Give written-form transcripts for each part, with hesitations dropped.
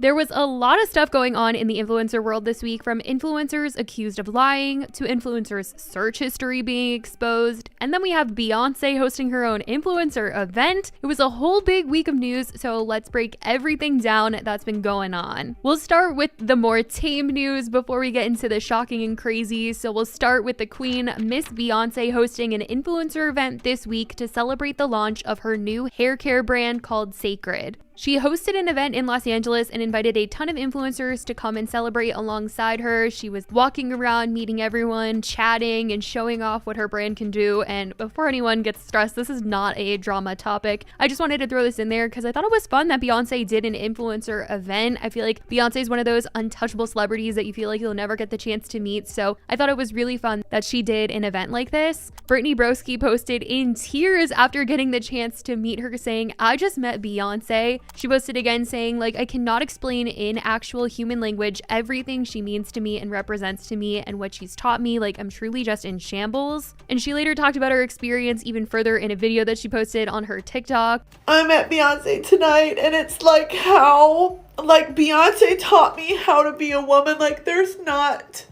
There was a lot of stuff going on in the influencer world this week, from influencers accused of lying to influencers' search history being exposed. And then we have Beyonce hosting her own influencer event. It was a whole big week of news, so let's break everything down that's been going on. We'll start with the more tame news before we get into the shocking and crazy. So we'll start with the queen, Miss Beyonce, hosting an influencer event this week to celebrate the launch of her new hair care brand called Sacred. She hosted an event in Los Angeles and invited a ton of influencers to come and celebrate alongside her. She was walking around, meeting everyone, chatting, and showing off what her brand can do. And before anyone gets stressed, this is not a drama topic. I just wanted to throw this in there because I thought it was fun that Beyonce did an influencer event. I feel like Beyonce is one of those untouchable celebrities that you feel like you'll never get the chance to meet. So I thought it was really fun that she did an event like this. Brittany Broski posted in tears after getting the chance to meet her, saying, "I just met Beyonce." She posted again saying, like, "I cannot explain in actual human language everything she means to me and represents to me and what she's taught me. Like, I'm truly just in shambles." And she later talked about her experience even further in a video that she posted on her TikTok. "I met Beyonce tonight, and it's like how, like, Beyonce taught me how to be a woman. Like, there's not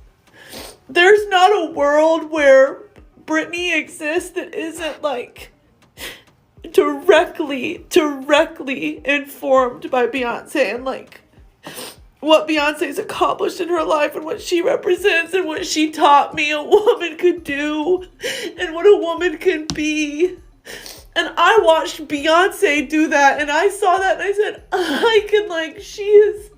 a world where Britney exists that isn't, like, directly informed by Beyonce and, like, what Beyonce's accomplished in her life and what she represents and what she taught me a woman could do and what a woman can be." And I watched Beyonce do that, and I saw that, and I said, she has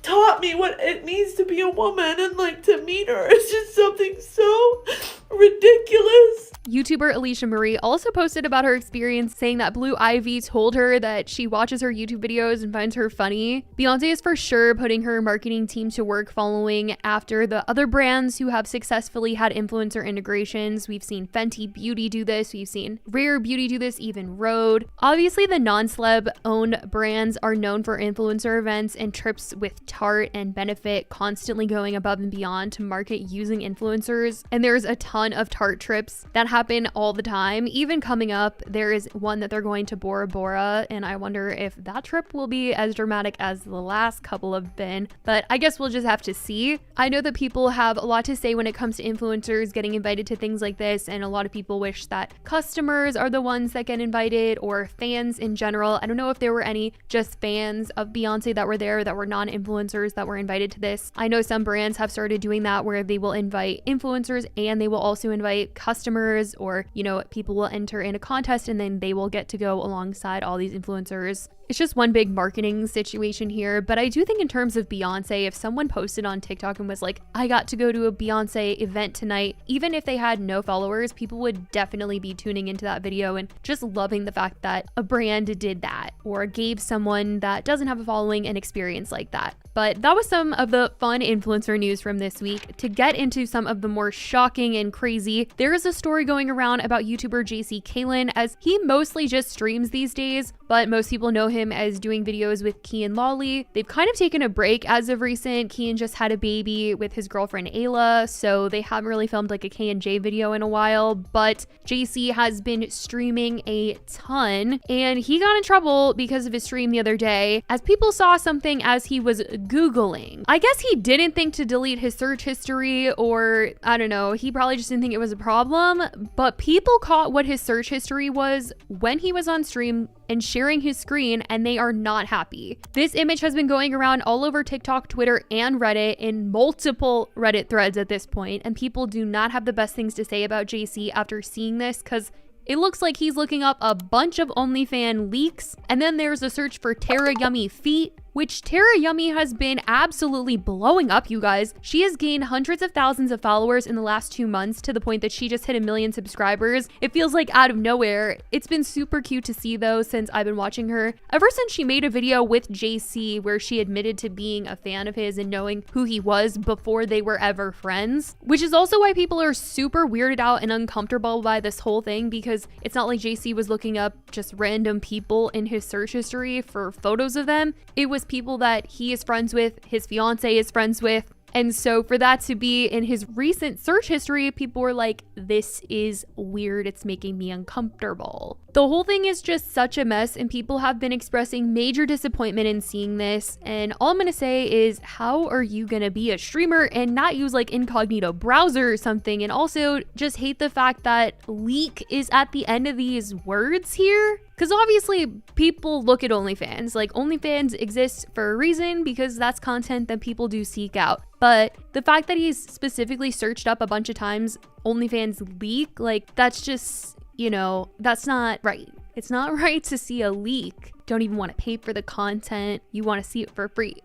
taught me what it means to be a woman, and, like, to meet her is just something so ridiculous. YouTuber Alicia Marie also posted about her experience, saying that Blue Ivy told her that she watches her YouTube videos and finds her funny. Beyonce is for sure putting her marketing team to work following after the other brands who have successfully had influencer integrations. We've seen Fenty Beauty do this, we've seen Rare Beauty do this, even Rhode. Obviously, the non-celeb owned brands are known for influencer events and trips with Tarte and Benefit constantly going above and beyond to market using influencers. And there's a ton of Tarte trips that happen all the time. Even coming up, there is one that they're going to Bora Bora, and I wonder if that trip will be as dramatic as the last couple have been, but I guess we'll just have to see. I know that people have a lot to say when it comes to influencers getting invited to things like this, and a lot of people wish that customers are the ones that get invited, or fans in general. I don't know if there were any just fans of Beyonce that were there that were non-influencers that were invited to this. I know some brands have started doing that where they will invite influencers and they will also invite customers, or, you know, people will enter in a contest and then they will get to go alongside all these influencers. It's just one big marketing situation here, but I do think in terms of Beyonce, if someone posted on TikTok and was like, "I got to go to a Beyonce event tonight," even if they had no followers, people would definitely be tuning into that video and just loving the fact that a brand did that or gave someone that doesn't have a following an experience like that. But that was some of the fun influencer news from this week. To get into some of the more shocking and crazy, there is a story going around about YouTuber Kalin, as he mostly just streams these days, but most people know him as doing videos with Key and Lolly. They've kind of taken a break as of recent. Key just had a baby with his girlfriend Ayla, so they haven't really filmed like a K&J video in a while, but JC has been streaming a ton, and he got in trouble because of his stream the other day, as people saw something as he was Googling. I guess he didn't think to delete his search history, or I don't know, he probably just didn't think it was a problem, but people caught what his search history was when he was on stream and sharing his screen, and they are not happy. This image has been going around all over TikTok, Twitter, and Reddit, in multiple Reddit threads at this point, and people do not have the best things to say about JC after seeing this, because it looks like he's looking up a bunch of OnlyFans leaks. And then there's a search for Tara Yummy Feet, which Tara Yummy has been absolutely blowing up, you guys. She has gained hundreds of thousands of followers in the last 2 months, to the point that she just hit 1 million subscribers. It feels like out of nowhere. It's been super cute to see though since I've been watching her. Ever since she made a video with JC where she admitted to being a fan of his and knowing who he was before they were ever friends, which is also why people are super weirded out and uncomfortable by this whole thing, because it's not like JC was looking up just random people in his search history for photos of them. It was people that he is friends with, his fiance is friends with, And so for that to be in his recent search history, people were like, this is weird. It's making me uncomfortable. The whole thing is just such a mess, and people have been expressing major disappointment in seeing this. And all I'm gonna say is, how are you gonna be a streamer and not use like incognito browser or something? And also just hate the fact that leak is at the end of these words here. Because obviously people look at OnlyFans. Like, OnlyFans exists for a reason, because that's content that people do seek out. But the fact that he's specifically searched up a bunch of times OnlyFans leak, like, that's just, you know, that's not right. It's not right to see a leak. Don't even want to pay for the content. You want to see it for free.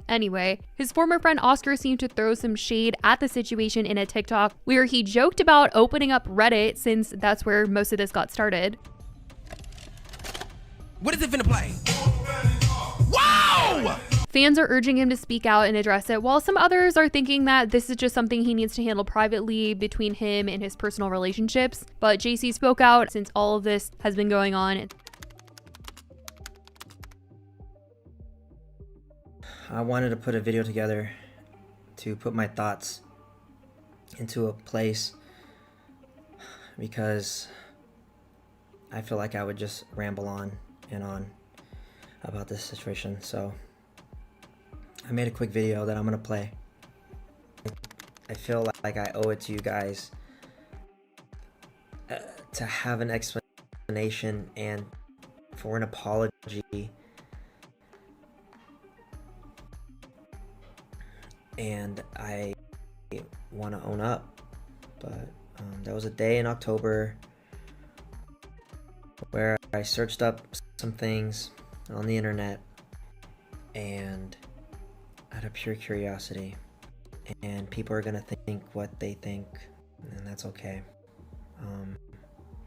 Anyway, his former friend Oscar seemed to throw some shade at the situation in a TikTok where he joked about opening up Reddit, since that's where most of this got started. What is it finna play? Wow! Fans are urging him to speak out and address it, while some others are thinking that this is just something he needs to handle privately between him and his personal relationships. But JC spoke out since all of this has been going on. I wanted to put a video together to put my thoughts into a place, because I feel like I would just ramble on and on about this situation. So I made a quick video that I'm gonna play. I feel like I owe it to you guys to have an explanation and for an apology, and I want to own up. But there was a day in October where I searched up some things on the internet, and out of pure curiosity, and people are gonna think what they think, and that's okay.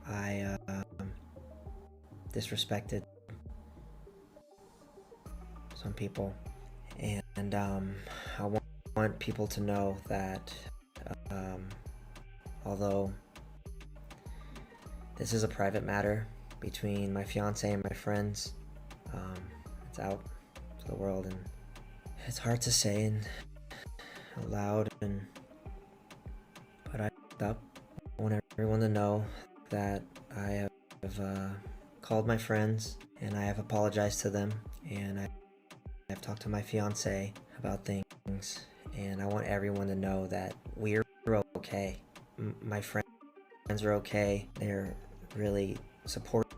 I disrespected some people, and I want people to know that although this is a private matter between my fiance and my friends, it's out to the world, and it's hard to say and aloud, but I want everyone to know that I have called my friends and I have apologized to them, and I've talked to my fiance about things, and I want everyone to know that we're okay. My friends are okay. They're really supportive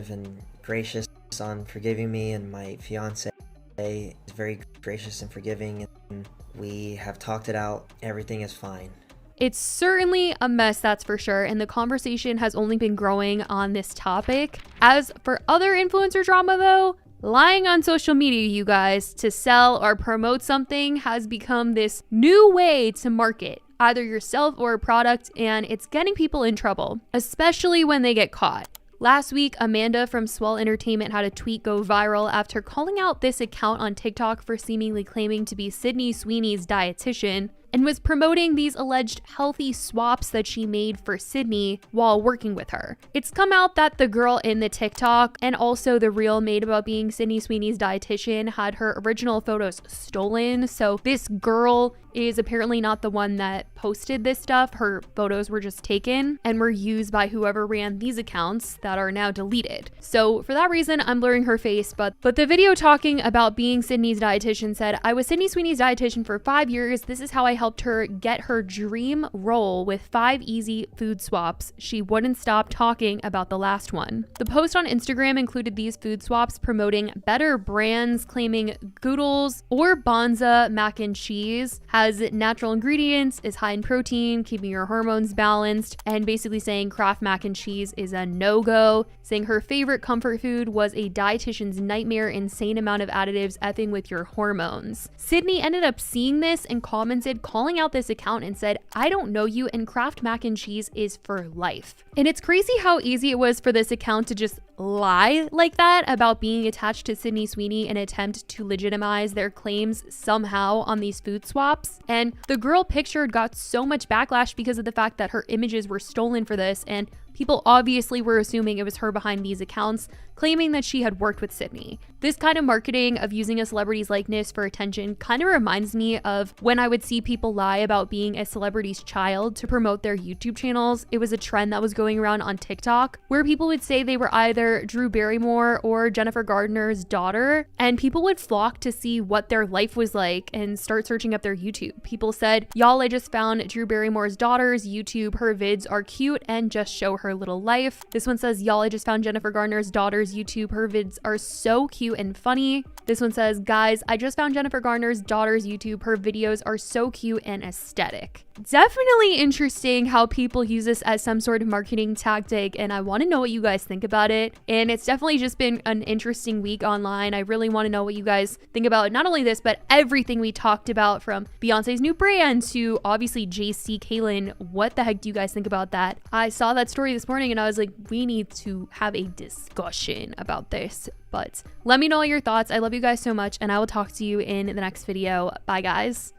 and gracious on forgiving me, and my fiance is very gracious and forgiving, and we have talked it out. Everything is fine. It's certainly a mess, that's for sure, and the conversation has only been growing on this topic. As for other influencer drama though, lying on social media, you guys, to sell or promote something has become this new way to market either yourself or a product, and it's getting people in trouble, especially when they get caught. Last week, Amanda from Swell Entertainment had a tweet go viral after calling out this account on TikTok for seemingly claiming to be Sydney Sweeney's dietitian, and was promoting these alleged healthy swaps that she made for Sydney while working with her. It's come out that the girl in the TikTok and also the reel made about being Sydney Sweeney's dietitian had her original photos stolen. So this girl is apparently not the one that posted this stuff. Her photos were just taken and were used by whoever ran these accounts that are now deleted. So for that reason, I'm blurring her face, but the video talking about being Sydney's dietitian said, "I was Sydney Sweeney's dietitian for 5 years. This is how I helped her get her dream role with 5 easy food swaps. She wouldn't stop talking about the last one." The post on Instagram included these food swaps promoting better brands, claiming Goodles or Bonza mac and cheese has natural ingredients, is high in protein, keeping your hormones balanced, and basically saying Kraft mac and cheese is a no-go, saying her favorite comfort food was a dietitian's nightmare, insane amount of additives effing with your hormones. Sydney ended up seeing this and commented, calling out this account, and said, "I don't know you, and Kraft mac and cheese is for life." And it's crazy how easy it was for this account to just lie like that about being attached to Sydney Sweeney in an attempt to legitimize their claims somehow on these food swaps. And the girl pictured got so much backlash because of the fact that her images were stolen for this, and People obviously were assuming it was her behind these accounts, claiming that she had worked with Sydney. This kind of marketing of using a celebrity's likeness for attention kind of reminds me of when I would see people lie about being a celebrity's child to promote their YouTube channels. It was a trend that was going around on TikTok where people would say they were either Drew Barrymore or Jennifer Gardner's daughter, and people would flock to see what their life was like and start searching up their YouTube. People said, y'all, I just found Drew Barrymore's daughter's YouTube. Her vids are cute and just show her little life. This one says, y'all, I just found Jennifer Gardner's daughter's YouTube. Her vids are so cute and funny. This one says, guys, I just found Jennifer Gardner's daughter's YouTube. Her videos are so cute and aesthetic. Definitely interesting how people use this as some sort of marketing tactic, and I want to know what you guys think about it. And it's definitely just been an interesting week online. I really want to know what you guys think about not only this, but everything we talked about, from Beyonce's new brand to obviously JC Kalin. What the heck do you guys think about that? I saw that story this morning and I was like, we need to have a discussion about this. But let me know all your thoughts. I love you guys so much, and I will talk to you in the next video. Bye, guys.